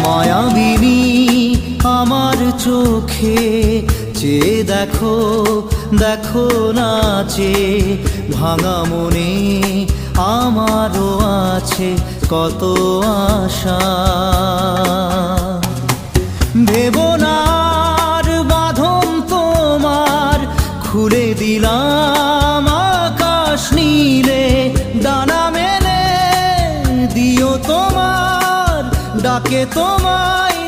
মায়াবিনী আমার চোখে চেয়ে দেখো, দেখো নাচে ভাঙা মনে আমারও আছে কত আশা। ভেবনার বাঁধন তোমার খুলে দিলাম আকাশ নীলে, ডানা মেলে দিও তোমার ডাকে তোমায়